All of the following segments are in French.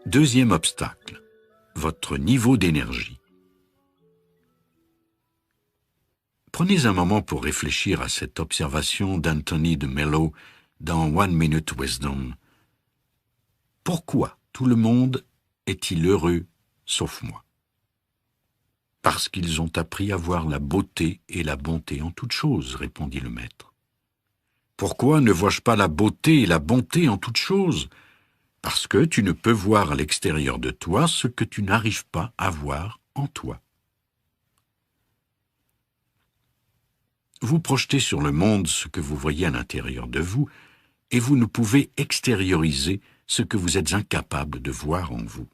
Deuxième obstacle, votre niveau d'énergie. Prenez un moment pour réfléchir à cette observation d'Anthony de Mello dans One Minute Wisdom. Pourquoi tout le monde est-il heureux sauf moi? Parce qu'ils ont appris à voir la beauté et la bonté en toutes choses, répondit le maître. Pourquoi ne vois-je pas la beauté et la bonté en toutes choses? Parce que tu ne peux voir à l'extérieur de toi ce que tu n'arrives pas à voir en toi. Vous projetez sur le monde ce que vous voyez à l'intérieur de vous, et vous ne pouvez extérioriser ce que vous êtes incapable de voir en vous.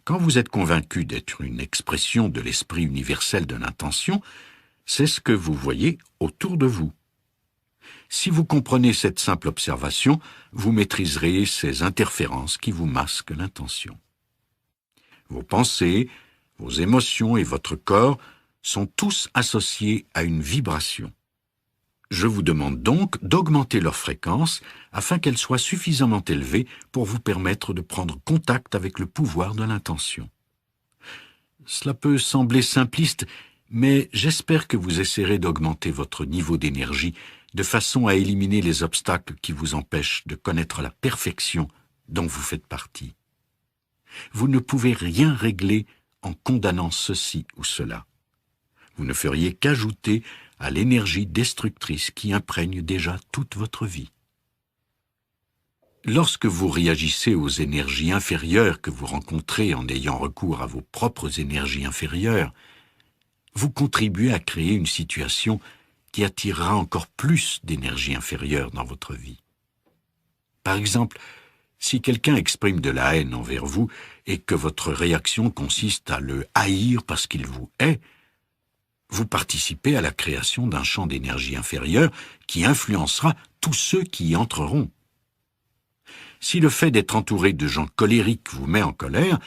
Quand vous êtes convaincu d'être une expression de l'esprit universel de l'intention, c'est ce que vous voyez autour de vous. Si vous comprenez cette simple observation, vous maîtriserez ces interférences qui vous masquent l'intention. Vos pensées, vos émotions et votre corps sont tous associés à une vibration. Je vous demande donc d'augmenter leur fréquence afin qu'elle soit suffisamment élevée pour vous permettre de prendre contact avec le pouvoir de l'intention. Cela peut sembler simpliste, mais j'espère que vous essaierez d'augmenter votre niveau d'énergie de façon à éliminer les obstacles qui vous empêchent de connaître la perfection dont vous faites partie. Vous ne pouvez rien régler en condamnant ceci ou cela. Vous ne feriez qu'ajouter à l'énergie destructrice qui imprègne déjà toute votre vie. Lorsque vous réagissez aux énergies inférieures que vous rencontrez en ayant recours à vos propres énergies inférieures, vous contribuez à créer une situation qui attirera encore plus d'énergie inférieure dans votre vie. Par exemple, si quelqu'un exprime de la haine envers vous et que votre réaction consiste à le haïr parce qu'il vous hait, vous participez à la création d'un champ d'énergie inférieure qui influencera tous ceux qui y entreront. Si le fait d'être entouré de gens colériques vous met en colère,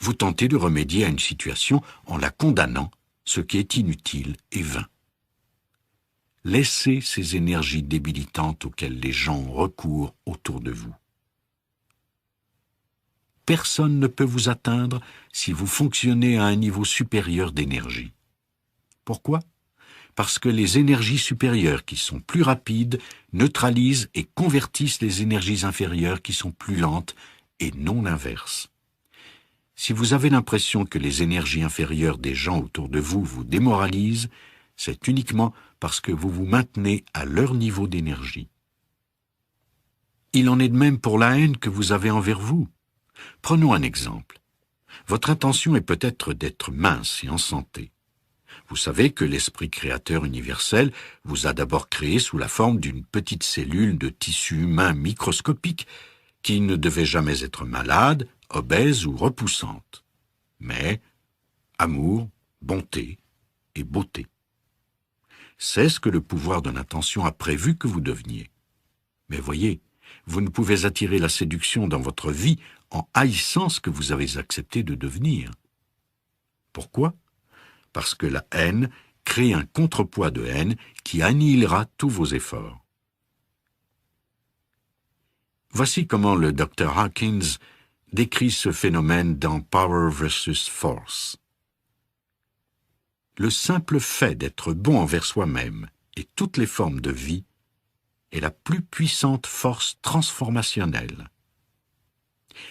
vous tentez de remédier à une situation en la condamnant, ce qui est inutile et vain. Laissez ces énergies débilitantes auxquelles les gens recourent autour de vous. Personne ne peut vous atteindre si vous fonctionnez à un niveau supérieur d'énergie. Pourquoi? Parce que les énergies supérieures qui sont plus rapides neutralisent et convertissent les énergies inférieures qui sont plus lentes et non l'inverse. Si vous avez l'impression que les énergies inférieures des gens autour de vous vous démoralisent, c'est uniquement parce que vous vous maintenez à leur niveau d'énergie. Il en est de même pour la haine que vous avez envers vous. Prenons un exemple. Votre intention est peut-être d'être mince et en santé. Vous savez que l'esprit créateur universel vous a d'abord créé sous la forme d'une petite cellule de tissu humain microscopique qui ne devait jamais être malade, obèse ou repoussante, mais amour, bonté et beauté. C'est ce que le pouvoir de l'intention a prévu que vous deveniez. Mais voyez, vous ne pouvez attirer la séduction dans votre vie en haïssant ce que vous avez accepté de devenir. Pourquoi? Parce que la haine crée un contrepoids de haine qui annihilera tous vos efforts. Voici comment le Dr Hawkins décrit ce phénomène dans Power versus Force. Le simple fait d'être bon envers soi-même et toutes les formes de vie est la plus puissante force transformationnelle.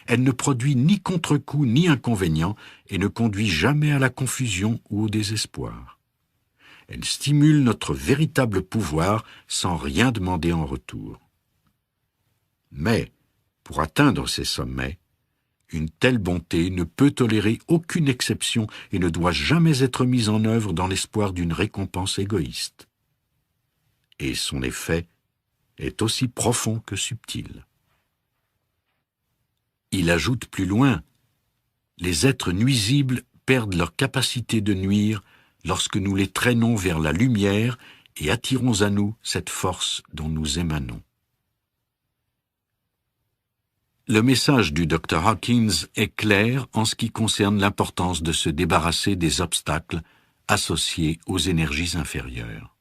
Elle ne produit ni contre-coup ni inconvénient et ne conduit jamais à la confusion ou au désespoir. Elle stimule notre véritable pouvoir sans rien demander en retour. Mais, pour atteindre ces sommets, une telle bonté ne peut tolérer aucune exception et ne doit jamais être mise en œuvre dans l'espoir d'une récompense égoïste. Et son effet est aussi profond que subtil. Il ajoute plus loin, « Les êtres nuisibles perdent leur capacité de nuire lorsque nous les traînons vers la lumière et attirons à nous cette force dont nous émanons. » Le message du Dr Hawkins est clair en ce qui concerne l'importance de se débarrasser des obstacles associés aux énergies inférieures.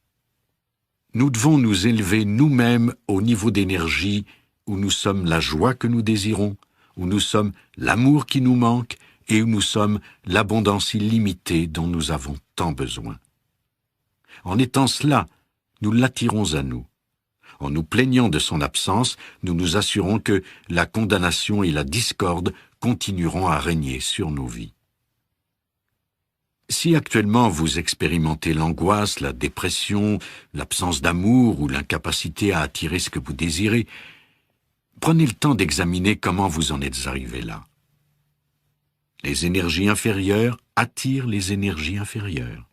Nous devons nous élever nous-mêmes au niveau d'énergie où nous sommes la joie que nous désirons, où nous sommes l'amour qui nous manque et où nous sommes l'abondance illimitée dont nous avons tant besoin. En étant cela, nous l'attirons à nous. En nous plaignant de son absence, nous nous assurons que la condamnation et la discorde continueront à régner sur nos vies. Si actuellement vous expérimentez l'angoisse, la dépression, l'absence d'amour ou l'incapacité à attirer ce que vous désirez, prenez le temps d'examiner comment vous en êtes arrivé là. Les énergies inférieures attirent les énergies inférieures.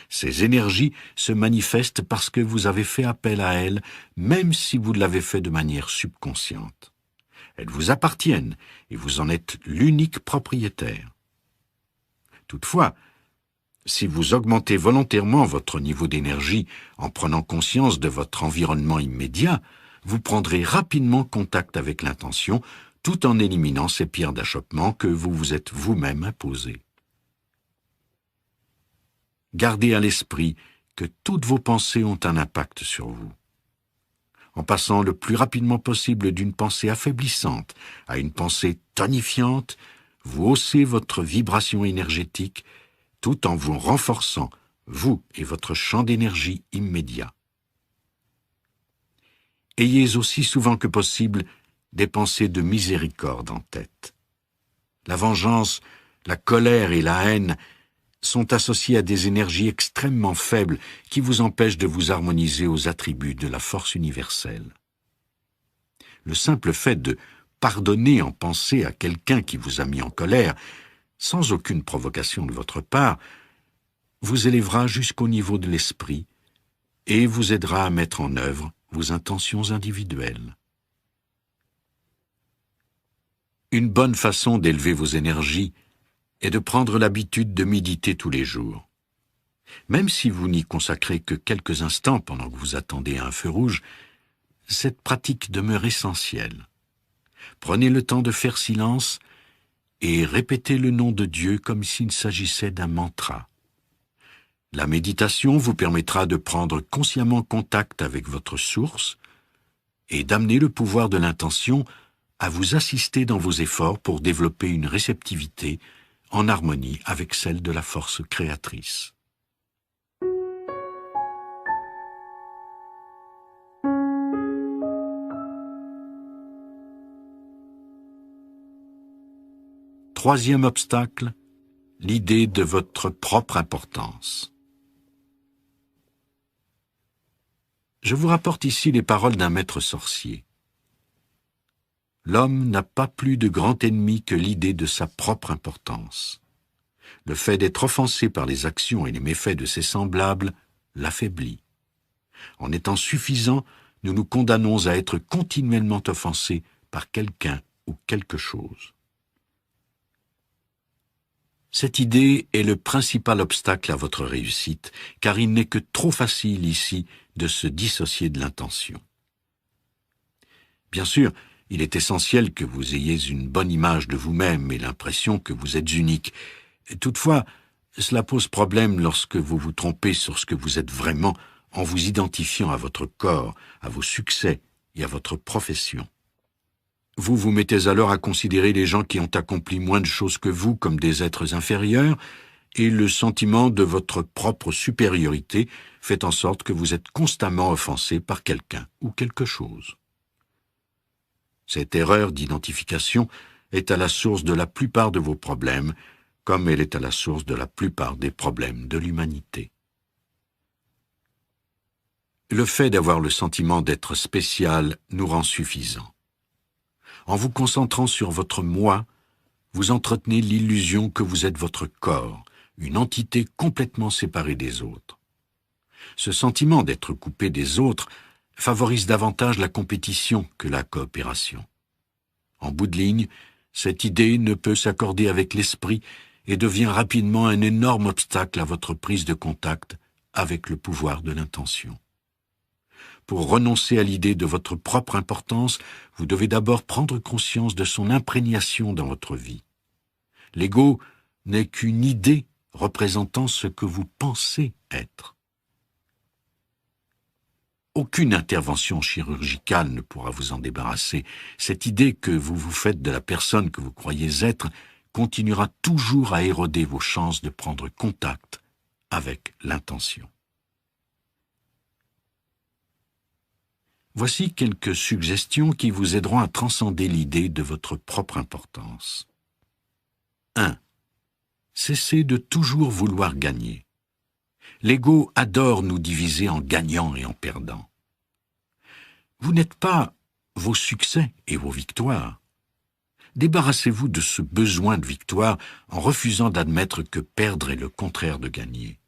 Ces énergies se manifestent parce que vous avez fait appel à elles, même si vous l'avez fait de manière subconsciente. Elles vous appartiennent et vous en êtes l'unique propriétaire. Toutefois, si vous augmentez volontairement votre niveau d'énergie en prenant conscience de votre environnement immédiat, vous prendrez rapidement contact avec l'intention tout en éliminant ces pierres d'achoppement que vous vous êtes vous-même imposées. Gardez à l'esprit que toutes vos pensées ont un impact sur vous. En passant le plus rapidement possible d'une pensée affaiblissante à une pensée tonifiante, vous haussez votre vibration énergétique tout en vous renforçant, vous et votre champ d'énergie immédiat. Ayez aussi souvent que possible des pensées de miséricorde en tête. La vengeance, la colère et la haine sont associées à des énergies extrêmement faibles qui vous empêchent de vous harmoniser aux attributs de la force universelle. Le simple fait de pardonner en pensée à quelqu'un qui vous a mis en colère, sans aucune provocation de votre part, vous élèvera jusqu'au niveau de l'esprit et vous aidera à mettre en œuvre vos intentions individuelles. Une bonne façon d'élever vos énergies est de prendre l'habitude de méditer tous les jours. Même si vous n'y consacrez que quelques instants pendant que vous attendez un feu rouge, cette pratique demeure essentielle. Prenez le temps de faire silence et répétez le nom de Dieu comme s'il s'agissait d'un mantra. La méditation vous permettra de prendre consciemment contact avec votre source et d'amener le pouvoir de l'intention à vous assister dans vos efforts pour développer une réceptivité en harmonie avec celle de la force créatrice. Troisième obstacle, l'idée de votre propre importance. Je vous rapporte ici les paroles d'un maître sorcier. L'homme n'a pas plus de grand ennemi que l'idée de sa propre importance. Le fait d'être offensé par les actions et les méfaits de ses semblables l'affaiblit. En étant suffisant, nous nous condamnons à être continuellement offensés par quelqu'un ou quelque chose. Cette idée est le principal obstacle à votre réussite, car il n'est que trop facile ici de se dissocier de l'intention. Bien sûr, il est essentiel que vous ayez une bonne image de vous-même et l'impression que vous êtes unique. Toutefois, cela pose problème lorsque vous vous trompez sur ce que vous êtes vraiment en vous identifiant à votre corps, à vos succès et à votre profession. Vous vous mettez alors à considérer les gens qui ont accompli moins de choses que vous comme des êtres inférieurs, et le sentiment de votre propre supériorité fait en sorte que vous êtes constamment offensé par quelqu'un ou quelque chose. Cette erreur d'identification est à la source de la plupart de vos problèmes, comme elle est à la source de la plupart des problèmes de l'humanité. Le fait d'avoir le sentiment d'être spécial nous rend suffisants. En vous concentrant sur votre moi, vous entretenez l'illusion que vous êtes votre corps, une entité complètement séparée des autres. Ce sentiment d'être coupé des autres favorise davantage la compétition que la coopération. En bout de ligne, cette idée ne peut s'accorder avec l'esprit et devient rapidement un énorme obstacle à votre prise de contact avec le pouvoir de l'intention. Pour renoncer à l'idée de votre propre importance, vous devez d'abord prendre conscience de son imprégnation dans votre vie. L'ego n'est qu'une idée représentant ce que vous pensez être. Aucune intervention chirurgicale ne pourra vous en débarrasser. Cette idée que vous vous faites de la personne que vous croyez être continuera toujours à éroder vos chances de prendre contact avec l'intention. Voici quelques suggestions qui vous aideront à transcender l'idée de votre propre importance. 1. Cessez de toujours vouloir gagner. L'ego adore nous diviser en gagnants et en perdants. Vous n'êtes pas vos succès et vos victoires. Débarrassez-vous de ce besoin de victoire en refusant d'admettre que perdre est le contraire de gagner.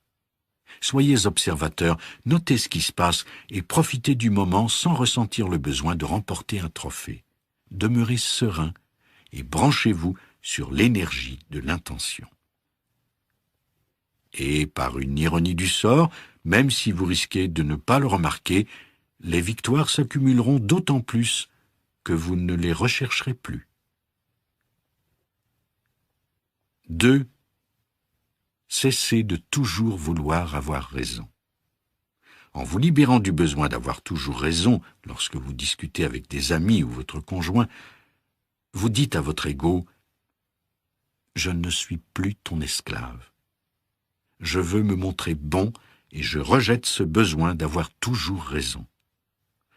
Soyez observateur, notez ce qui se passe et profitez du moment sans ressentir le besoin de remporter un trophée. Demeurez serein et branchez-vous sur l'énergie de l'intention. Et par une ironie du sort, même si vous risquez de ne pas le remarquer, les victoires s'accumuleront d'autant plus que vous ne les rechercherez plus. 2. Cessez de toujours vouloir avoir raison. En vous libérant du besoin d'avoir toujours raison lorsque vous discutez avec des amis ou votre conjoint, vous dites à votre ego « Je ne suis plus ton esclave. Je veux me montrer bon et je rejette ce besoin d'avoir toujours raison.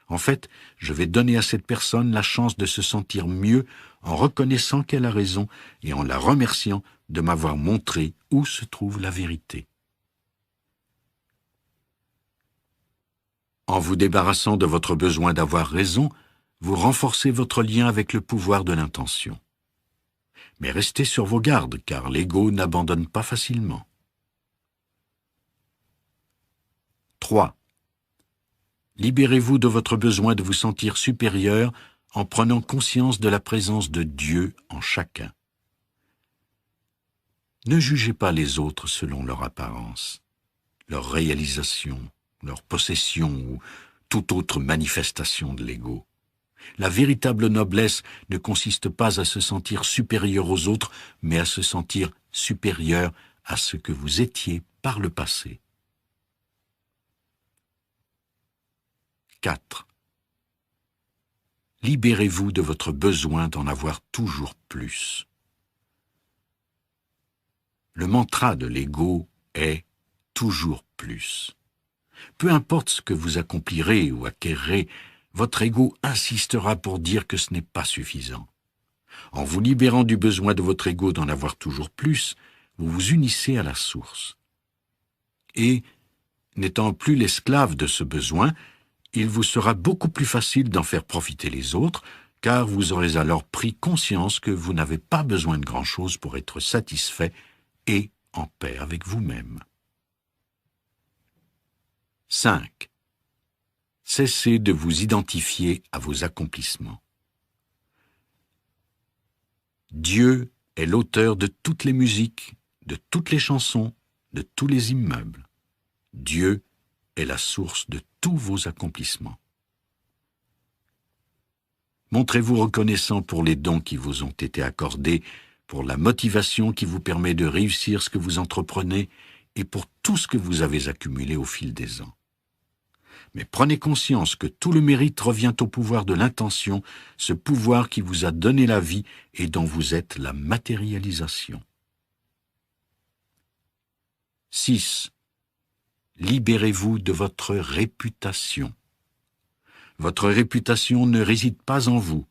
En fait, je vais donner à cette personne la chance de se sentir mieux en reconnaissant qu'elle a raison et en la remerciant de m'avoir montré où se trouve la vérité. » En vous débarrassant de votre besoin d'avoir raison, vous renforcez votre lien avec le pouvoir de l'intention. Mais restez sur vos gardes, car l'ego n'abandonne pas facilement. 3. Libérez-vous de votre besoin de vous sentir supérieur en prenant conscience de la présence de Dieu en chacun. Ne jugez pas les autres selon leur apparence, leur réalisation, leur possession ou toute autre manifestation de l'ego. La véritable noblesse ne consiste pas à se sentir supérieur aux autres, mais à se sentir supérieur à ce que vous étiez par le passé. 4. Libérez-vous de votre besoin d'en avoir toujours plus. Le mantra de l'ego est « toujours plus ». Peu importe ce que vous accomplirez ou acquérerez, votre ego insistera pour dire que ce n'est pas suffisant. En vous libérant du besoin de votre ego d'en avoir toujours plus, vous vous unissez à la source. Et, n'étant plus l'esclave de ce besoin, il vous sera beaucoup plus facile d'en faire profiter les autres, car vous aurez alors pris conscience que vous n'avez pas besoin de grand-chose pour être satisfait et en paix avec vous-même. 5. Cessez de vous identifier à vos accomplissements. Dieu est l'auteur de toutes les musiques, de toutes les chansons, de tous les immeubles. Dieu est la source de tous vos accomplissements. Montrez-vous reconnaissant pour les dons qui vous ont été accordés, pour la motivation qui vous permet de réussir ce que vous entreprenez et pour tout ce que vous avez accumulé au fil des ans. Mais prenez conscience que tout le mérite revient au pouvoir de l'intention, ce pouvoir qui vous a donné la vie et dont vous êtes la matérialisation. 6. Libérez-vous de votre réputation. Votre réputation ne réside pas en vous,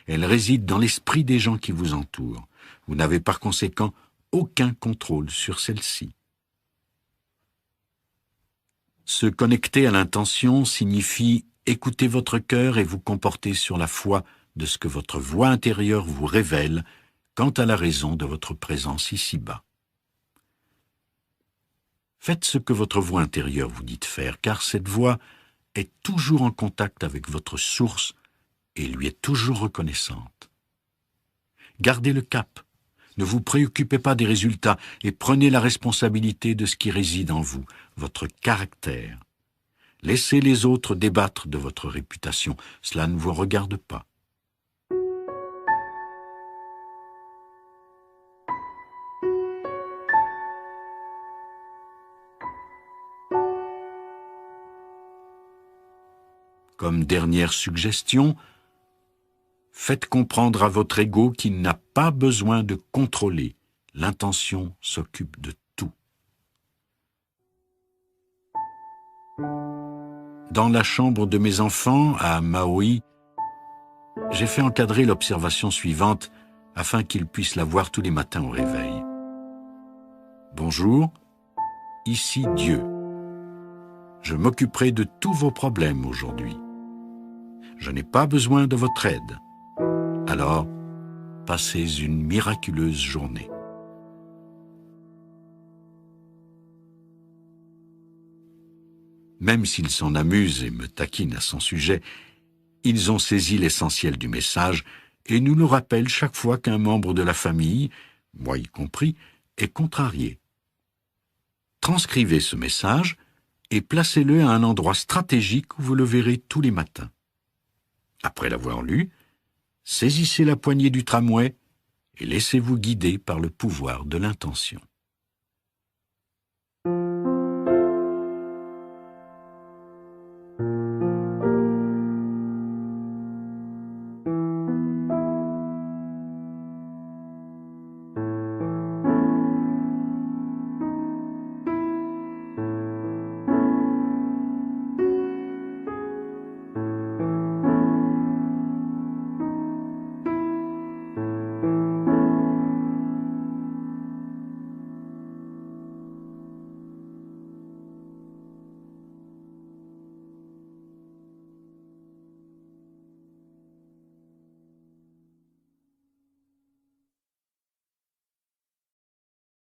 elle réside dans l'esprit des gens qui vous entourent. Vous n'avez par conséquent aucun contrôle sur celle-ci. Se connecter à l'intention signifie écouter votre cœur et vous comporter sur la foi de ce que votre voix intérieure vous révèle quant à la raison de votre présence ici-bas. Faites ce que votre voix intérieure vous dit de faire, car cette voix est toujours en contact avec votre source et lui est toujours reconnaissante. Gardez le cap, ne vous préoccupez pas des résultats et prenez la responsabilité de ce qui réside en vous, votre caractère. Laissez les autres débattre de votre réputation, cela ne vous regarde pas. Comme dernière suggestion, faites comprendre à votre ego qu'il n'a pas besoin de contrôler. L'intention s'occupe de tout. Dans la chambre de mes enfants, à Maui, j'ai fait encadrer l'observation suivante afin qu'ils puissent la voir tous les matins au réveil. Bonjour, ici Dieu. Je m'occuperai de tous vos problèmes aujourd'hui. Je n'ai pas besoin de votre aide. Alors, passez une miraculeuse journée. Même s'ils s'en amusent et me taquinent à son sujet, ils ont saisi l'essentiel du message et nous le rappellent chaque fois qu'un membre de la famille, moi y compris, est contrarié. Transcrivez ce message et placez-le à un endroit stratégique où vous le verrez tous les matins. Après l'avoir lu, saisissez la poignée du tramway et laissez-vous guider par le pouvoir de l'intention.